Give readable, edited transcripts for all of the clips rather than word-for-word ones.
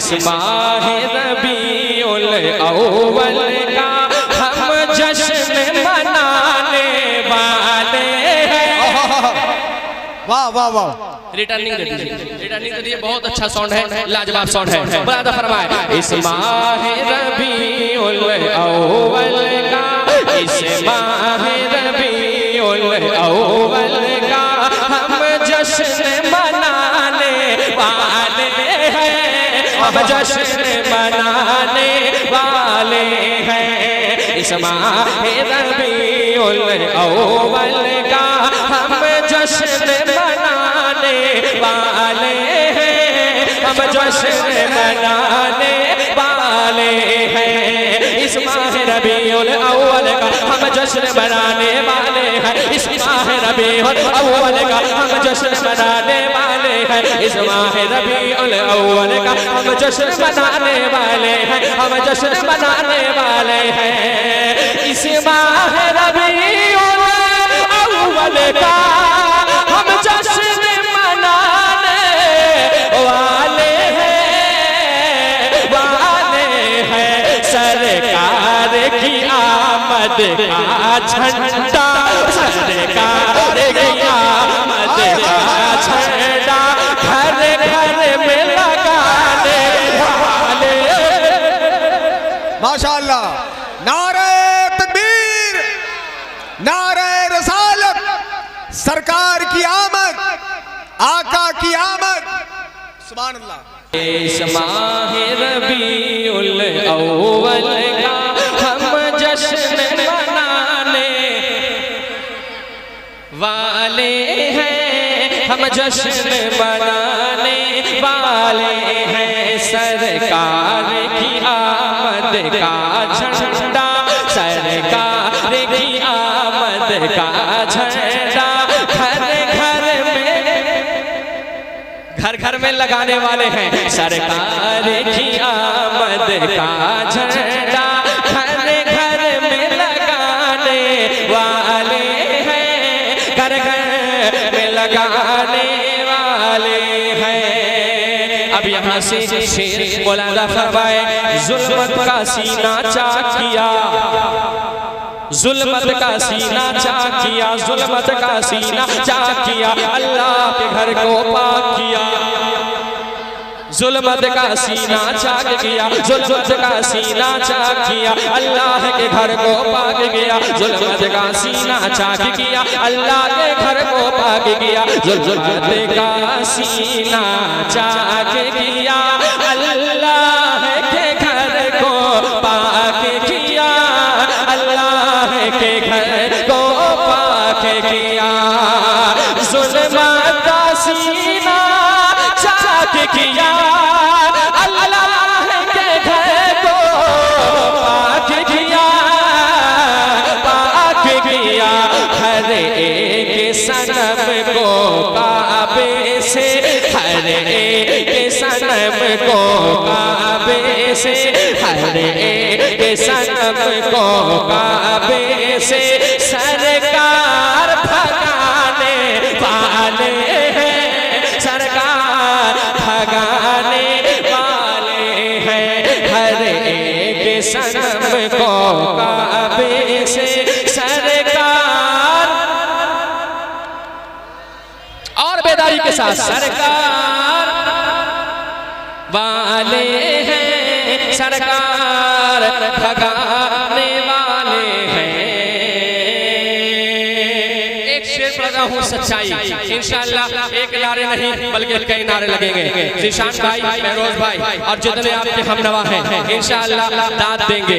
इस माह रबीउल अव्वल का हम जश्न मनाने वाले हैं। वाह वाह वाह, रिटर्निंग दे दीजिए, बहुत अच्छा साउंड है, लाजवाब साउंड है। बराबर फरमाए इस माह रबीउल अव्वल का, इस माह रबीउल अव्वल का हम जश्न मनाने वाले हैं, हम जश्न मनाने वाले हैं। इस माह रबीउल अव्वल का हम जश्न मनाने वाले हैं, हम जश्न मनाने वाले हैं। इस माह रबीउल अव्वल का हम जश्न मनाने वाले हैं, इस माह रबीउल अव्वल का हम जश्न मनाने वाले हैं, इस माह रबीउल अव्वल का हम जश्न मनाने वाले हैं, हम जश्न मनाने वाले हैं। इस माह रबीउल अव्वल का हम जश्न मनाने वाले हैं, सरकार की आमद का झंडा, सरकार की आमद का झंडा घर घर में लगाने वाले। माशाअल्लाह, नारे तकबीर, नारे रसालत, सरकार की आमद, आका की आमद, सुभान अल्लाह। इस माह रबीउल अव्वल का हम जश्न मनाने वाले हैं, हम जश्न मनाने वाले हैं, सरकार की आमद का झंडा, सरकार की आमद का झंडा घर घर में लगाने वाले हैं, सरकार की आमद का झंडा घर घर में लगाने वाले हैं, घर घर में लगाने वाले हैं। अब यहाँ से शेर मौलाना फरमाए, जुल्मत का सीना चाक किया, जुल्मत का सीना चाक किया, जुल्मत का सीना चाक किया, अल्लाह के घर को पाक किया। जुल्मत का सीना चाक किया, जुल्मत का सीना चाक किया, अल्लाह के घर को पाक किया, जुल्मत का सीना चाक किया, अल्लाह के घर को पाक किया, जुल्मत का सीना चाक किया, अल्लाह के घर को पाक किया, अल्लाह के घर को पाक किया। जुल्मत का सीना चाक किया, अल्लाह के घर को पाक किया, पाक किया। हर एक सनम को काबे से, हर एक सनम को काबे से, हर एक सनम को काबे से सरकार भगाने वाले हैं, सरकार भगाने वाले हैं। हर एक सनम को काबे से सरकार, और बेदारी के साथ सरकार वाले हैं, सरकार भगाने वाले हैं। एक शेर पढ़ा हूँ सच्चाई, इंशाअल्लाह एक नारे नहीं बल्कि कई नारे लगेंगे। जिशान भाई, महरोज भाई और जितने आपके हमनवा हैं इंशाअल्लाह दाद देंगे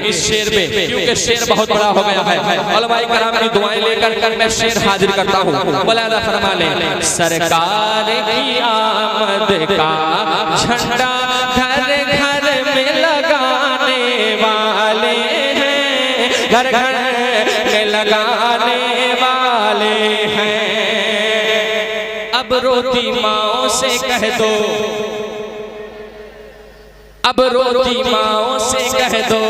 इस शेर में, क्योंकि शेर बहुत बड़ा हो गया है। उलमाए कराम की दुआएं लेकर मैं शेर हाजिर करता हूँ। मौलाना फरमा ले, सरकार की आमद का झंडा घर घर में लगाने वाले हैं, घर घर में लगाने वाले हैं। अब रोती माओ से कह दो, अब रोती माओ से कह दो,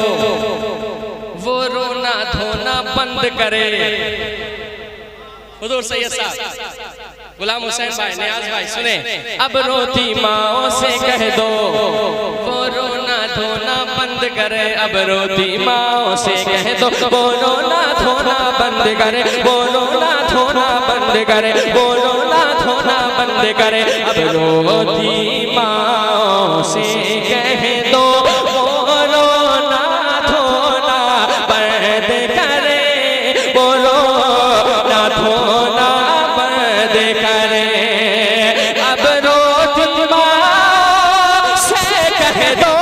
वो रोना धोना बंद करे। हुजूर सैयद साहब गुलाम हुसैन भाई, नियाज भाई सुने। अब रोती माओ से कह दो, करे, अब रोती माओ से कह दो बोलो ना धोना बंद करे, बोलो ना धोना बंद करे, बोलो ना धोना बंद करे, अब रोती माओ से कह दो बोलो ना धोना बंद करे, बोलो ना धोना बंद करे, अब रोती माओ से कह दो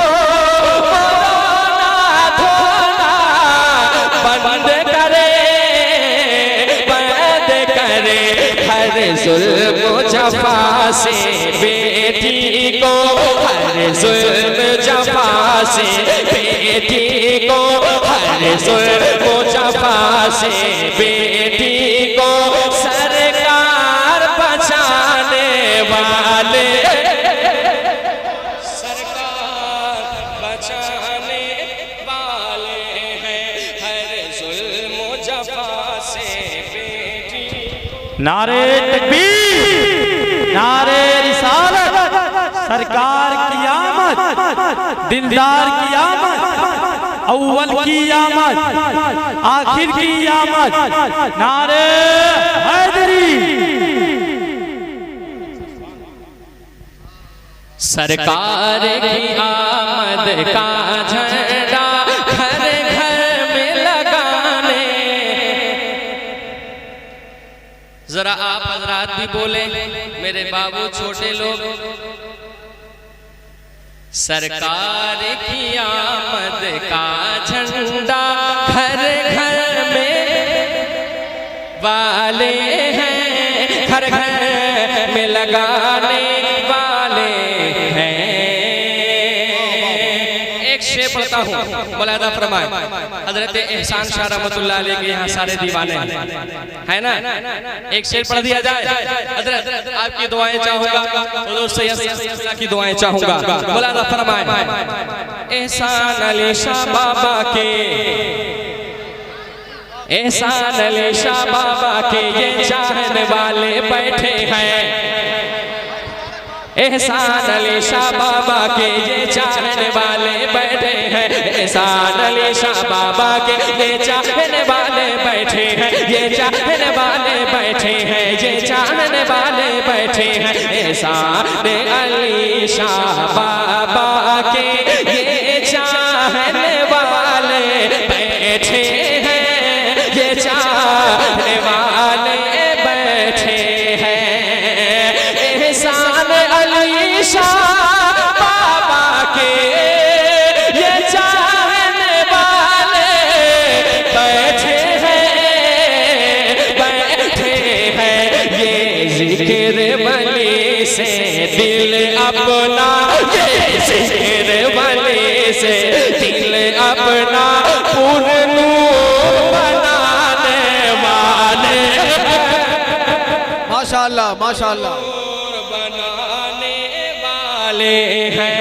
जुल्म जफा से बेटी को, हर जुल्म जफा से बेटी को, हर जुल्म जफा से बेटी को सरकार बचाने वाले, सरकार बचाने वाले हैं, हर जुल्म जफा से बेटी। नारे तकबीर, नारे रिसालत, सरकार की आमद, दिलदार की आमद, अव्वल की आमद, आखिर की आमद, नारे हैदरी। सरकार की आमद का झंडा घर घर में लगाने, जरा आप हजरात भी बोले, मेरे बाबू छोटे लोग। सरकार की आमद का झंडा घर घर में वाले हैं, घर घर में लगाने वाले हैं। एक शेर पढ़ता हूँ, मुलाहिजा फरमाए। हजरत एहसान शाह रहमतुल्लाह अलैह के यहाँ सारे दीवाने है ना, एक शेर पढ़ दिया जाए। हजरत आपकी दुआएं चाहूंगा, हुजूर सैयद की दुआएं चाहूंगा, मुलाहिजा फरमाए। एहसान अली शाह बाबा के, एहसान अली शाह बाबा के ये चाहने वाले बैठे हैं, एहसान अली शाह बाबा के ये चाहने वाले बैठे हैं, एहसान अली शाह बाबा के ये चाहने वाले बैठे हैं, ये चाहने वाले बैठे हैं, ये चाहने वाले बैठे हैं, एहसान अली शाह बाबा के ये चाहने वाले बैठे हैं, ये चाहने वाले बैठे हैं, एहसान अली शाह बाबा के ये चाहने वाले बैठे हैं, बैठे हैं, ये जिक्र वली से दिल अपना, ये जिक्र वली से दिल अपना पुरनूर बनाने वाले, माशाअल्लाह माशाअल्लाह, बनाने वाले हैं,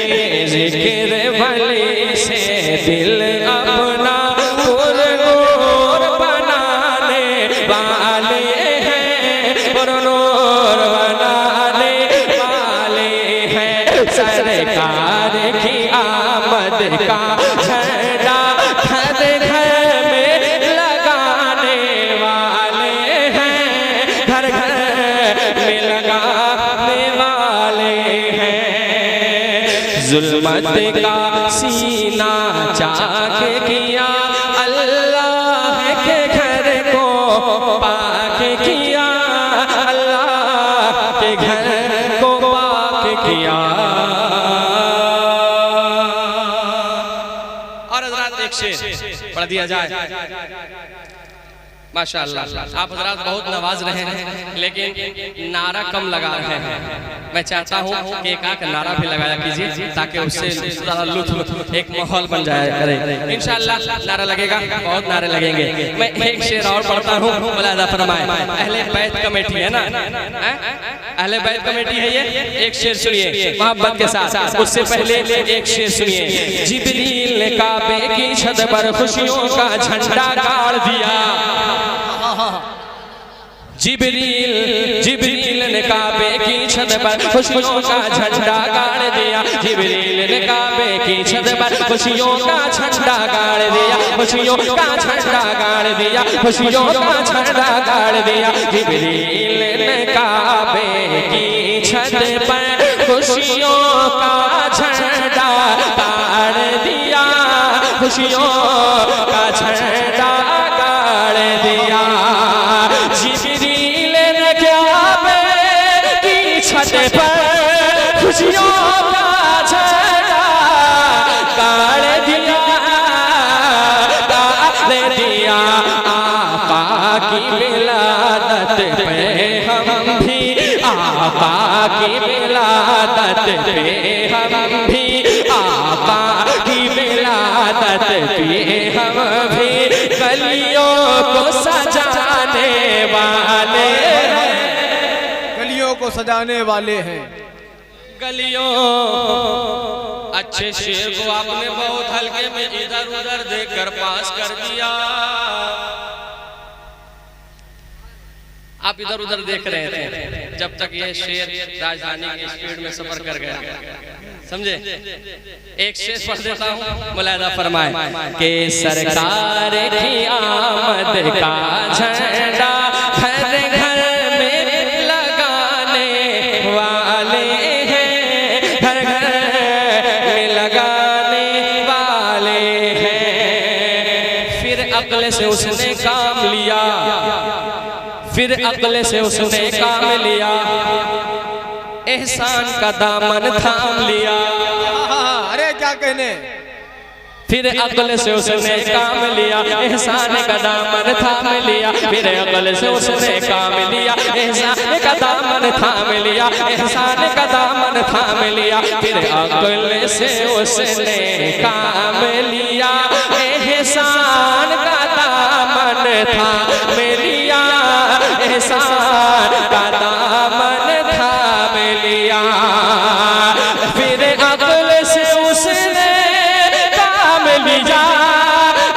ये जिक्र वली से दिल अपना पुरनूर बनाने वाले हैं, पुरनूर बनाने वाले हैं। सरकार की आमद का झंडा घर घर में लगाने वाले हैं, घर घर में लगाने वाले हैं। जुल्मत का सीना चाक किया, अल्लाह के घर को पाक किया, अल्लाह के घर को पाक किया। और हजरात एक शेर पढ़ दिया जाए। माशाअल्लाह आप हजरात बहुत नवाज रहे हैं, लेकिन नारा कम लगा रहे हैं। मैं चाहता हूँ कि एक नारा भी लगाया कीजिए, ताकि उससे ज़रा लुत्फ एक माहौल बन जाए करे। इंशाअल्लाह नारा लगेगा, बहुत नारे लगेंगे। मैं एक शेर और पढ़ता हूँ, मुलाहिजा फरमाए। अहले बैत कमेटी है ना, अहले बैत कमेटी है ये। एक शेर सुनिए मोहब्बत के साथ। उससे पहले एक शेर सुनिए। जिब्रील ने काबे की छत पर खुशियों का झंडा गाड़ दिया, जिब्रील जिब्रील ने काबे की छत पर खुशियों का झंडा गाड़ दिया। जिब्रील ने काबे की छत पर खुशियों का झंडा गाड़ दिया। खुशियों का झंडा गाड़ दिया। खुशियों का झंडा गाड़ दिया। जिब्रील ने काबे की छत पर खुशियों का झंडा गाड़ दिया। खुशियों का झंडा गाड़ दिया। जिब्रील ने काबे की छत पर खुशियों का झंडा गाड़ दिया। गाड़ दिया। आका की विलादत पे हम भी, आका की विलादत पे हम भी, आका की विलादत पे हम भी गलियों को सजाने वाले हैं। गलियों को सजाने वाले हैं। गलियों अच्छे शेर को आपने बहुत हल्के में इधर उधर देखकर पास कर दिया। आप इधर उधर देख रहे थे जब तक ये शेर राजधानी की स्पीड में सफर कर गया। समझे? एक शेर पढ़ देता हूँ, मुलाहिजा फरमाए कि सरकार की आमद का झंडा घर घर में लगाने वाले हैं। घर घर में लगाने वाले हैं। फिर अक्ल से उसने काम लिया। फिर अक्ल से उसने काम लिया। एहसान का दामन थाम लिया। अरे क्या कहने। फिर अक्ल से उसने काम लिया। एहसान का दामन थाम लिया। फिर अक्ल से उसने काम लिया। एहसान का दामन थाम लिया। एहसान का दामन थाम लिया। फिर अक्ल से उसने काम लिया। एहसान का दामन थाम लिया। एहसान का दामन थाम लिया। फिर अक्ल से उसने काम लिया।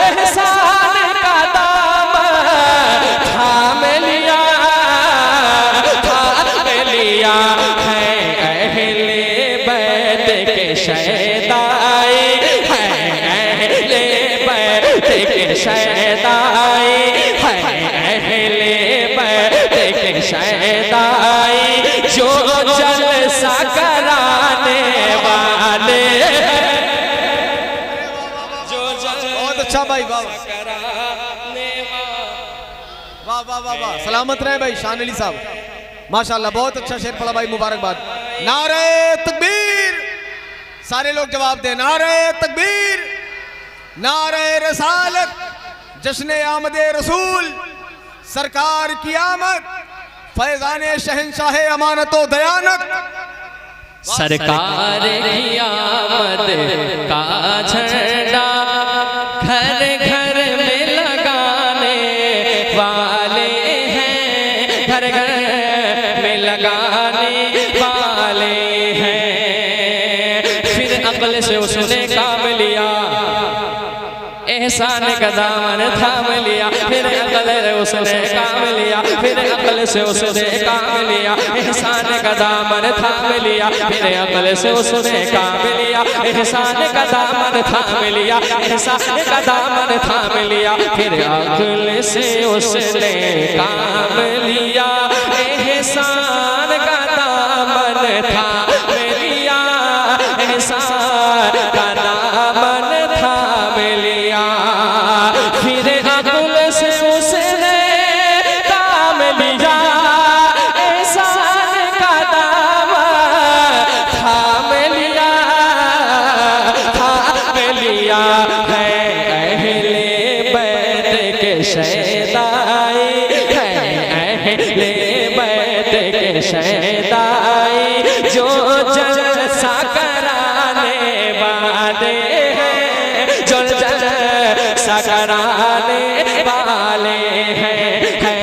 एहसान का दामन थाम लिया। थाम लिया। है अहले बैत के शहदाई। है अहले बैत के शहदाई। है अहले शहदाई जो जलसा कराने वाले। जो बहुत अच्छा भाई, वाह कराने वाह वाह वाह वाह। सलामत रहे भाई शान अली साहब, माशाल्लाह बहुत अच्छा शेर पढ़ा भाई, मुबारकबाद। नारे तकबीर, सारे लोग जवाब दें। नारे तकबीर, नारे रसालत, जश्न आमदे रसूल, सरकार की आमद, फैजाने शहंशाह अमानत व दयानत। सरकार की आमद का झंडा घर घर में लगाने वाले हैं। घर घर में लगाने वाले हैं। फिर अक्ल से उसने काम लिया। एहसान का दामन थाम लिया। फिर अक्ल से उसने काम लिया। फिर अक्ल से उसने काम लिया। एहसान का दामन थाम लिया। फिर अक्ल से उसने काम लिया। एहसान का दामन थाम लिया। एहसान का दामन थाम लिया। फिर अक्ल से उसने काम लिया। एहसान का दामन थाम लिया। एहसान का दामन थाम लिया। फिर अक्ल से उसने काम लिया। एहसान का दामन थाम लिया। थाम लिया। है अहले बैत के शहदाई। है अहले बैत के शहदाई जो जलसा कराने वाले हैं। जो जलसा कराने वाले हैं। है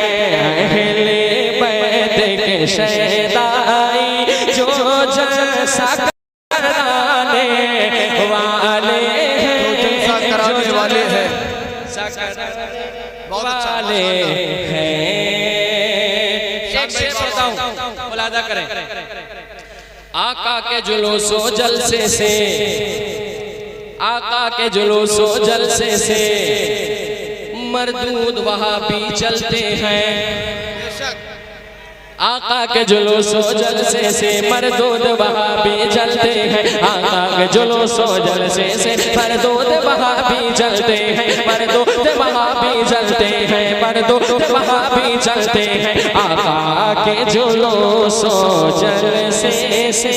अहले बैत के शहदाई जो जलसा कराने वाले हैं। जो जलसा कराने वाले हैं। वाले हैं। आका के जुलूसो जलसे से, आका के जुलूसो जलसे से मरदूद वहाँ भी चलते हैं। आका के जुलूसो जलसे से मरदूद वहाँ भी चलते हैं। आका के जुलूसो जलसे से मरदूद वहाँ भी चलते हैं। मरदूद वहाँ भी चलते हैं। मरदूद वहाँ भी चलते हैं। आका के जुलूसो जलसे से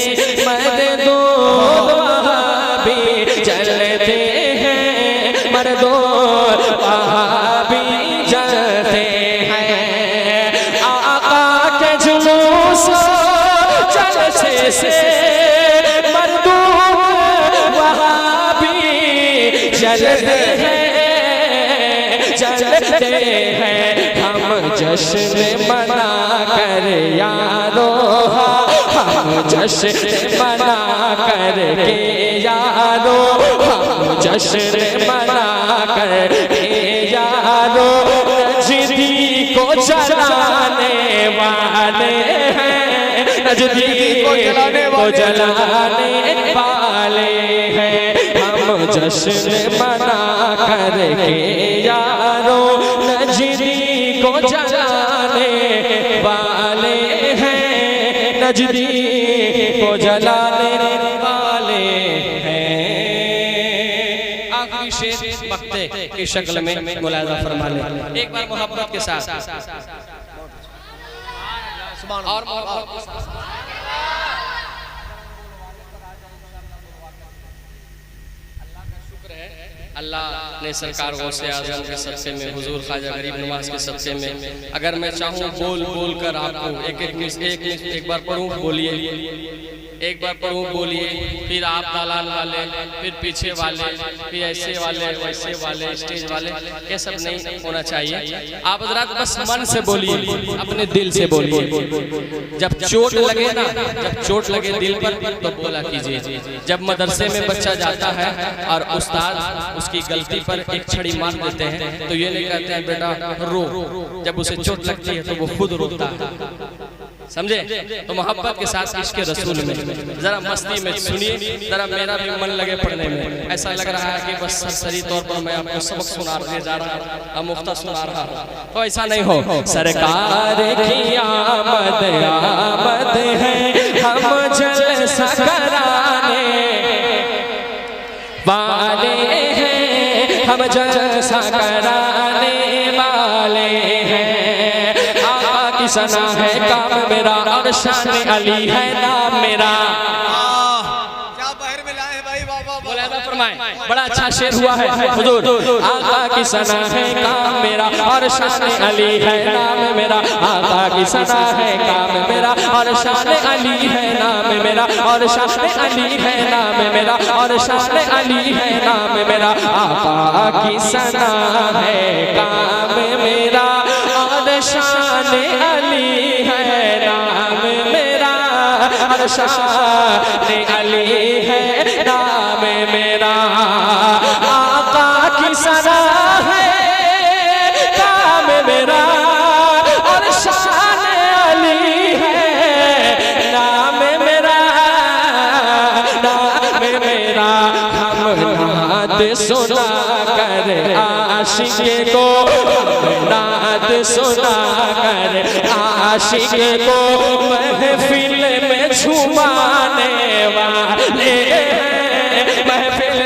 मरदूद वहाँ भी चलते हैं। मरदूद वहाँ भी चलते से मरदूद वहाँ भी चलते हैं, चलते हैं। हम जश्न मना कर यारो, हम जश्न मना कर के यारो, हम जश्न मना कर के यारो। नजदी को जलाने वाले हैं, नजदी को जलाने वाले हैं। हम जश्न मना कर के यारो, नजदी को जलाने वाले हैं, नजदी को जलाने वाले हैं। आखिरी शेर मक्ते की शक्ल में मुलाज़ा फरमा ले एक बार मोहब्बत के साथ और अल्लाह ने सरकार गौसे आज़म के सदक़े में, हुजूर ख्वाजा गरीब नवाज के सदक़े में, अगर मैं चाहूँ बोल बोल कर आपको एक बार पढ़ूँ बोलिए, एक बार पढ़ूँ बोलिए, फिर आप दालान वाले, फिर पीछे वाले, फिर ऐसे वाले, वैसे वाले, स्टेज वाले, ये सब नहीं होना चाहिए। आप हज़रात बस मन से बोलिए, अपने दिल से बोलिए। जब चोट लगे ना, जब चोट लगे दिल पर तो बोला कीजिए। जब मदरसे में बच्चा जाता है और उस्ताद उसकी गलती पर एक छड़ी मार देते हैं तो ये नहीं कहते हैं बेटा रो, जब उसे चोट लगती है तो वो खुद रोता है। समझे? तो मोहब्बत के साथ इश्क़ रसूल में जरा मस्ती में सुनिए, जरा मेरा भी मन लगे पढ़ने में। ऐसा लग रहा है कि बस सरसरी तौर पर मैं आपको सबक सुनाने जा रहा हूँ, मुफ्ता सुना रहा हूँ, तो ऐसा नहीं हो। सरकार की आमद आमद है, हम जलसा कराने वाले हैं, हम जलसा कराने वाले हैं। आका की सना है काम मेरा और शान अली है नाम मेरा। क्या बहर में लाए भाई, मुलाज़ा फरमाएं, बड़ा अच्छा शेर हुआ है हुजूर। आका की सना है काम मेरा और शान अली है नाम मेरा। आका की सना है काम मेरा और शान अली है नाम मेरा, और शान अली है नाम मेरा, और शान अली है नाम मेरा। आका की सना है काम मेरा और शान अली है नाम मेरा, और शान अली है नाम मेरा। आका की सना है काम मेरा और शान अली है नाम मेरा, नाम मेरा। हम नात सुना कर आशिक को, नात सुना कर आशिक को महफिल में झुमाने वाले हैं, महफिल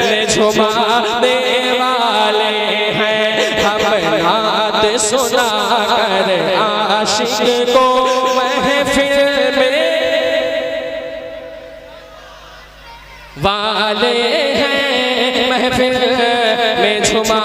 में झुमाने वाले हैं। हम नात सुना कर आशिक को महफिल में वाले हैं, महफिल में झुमा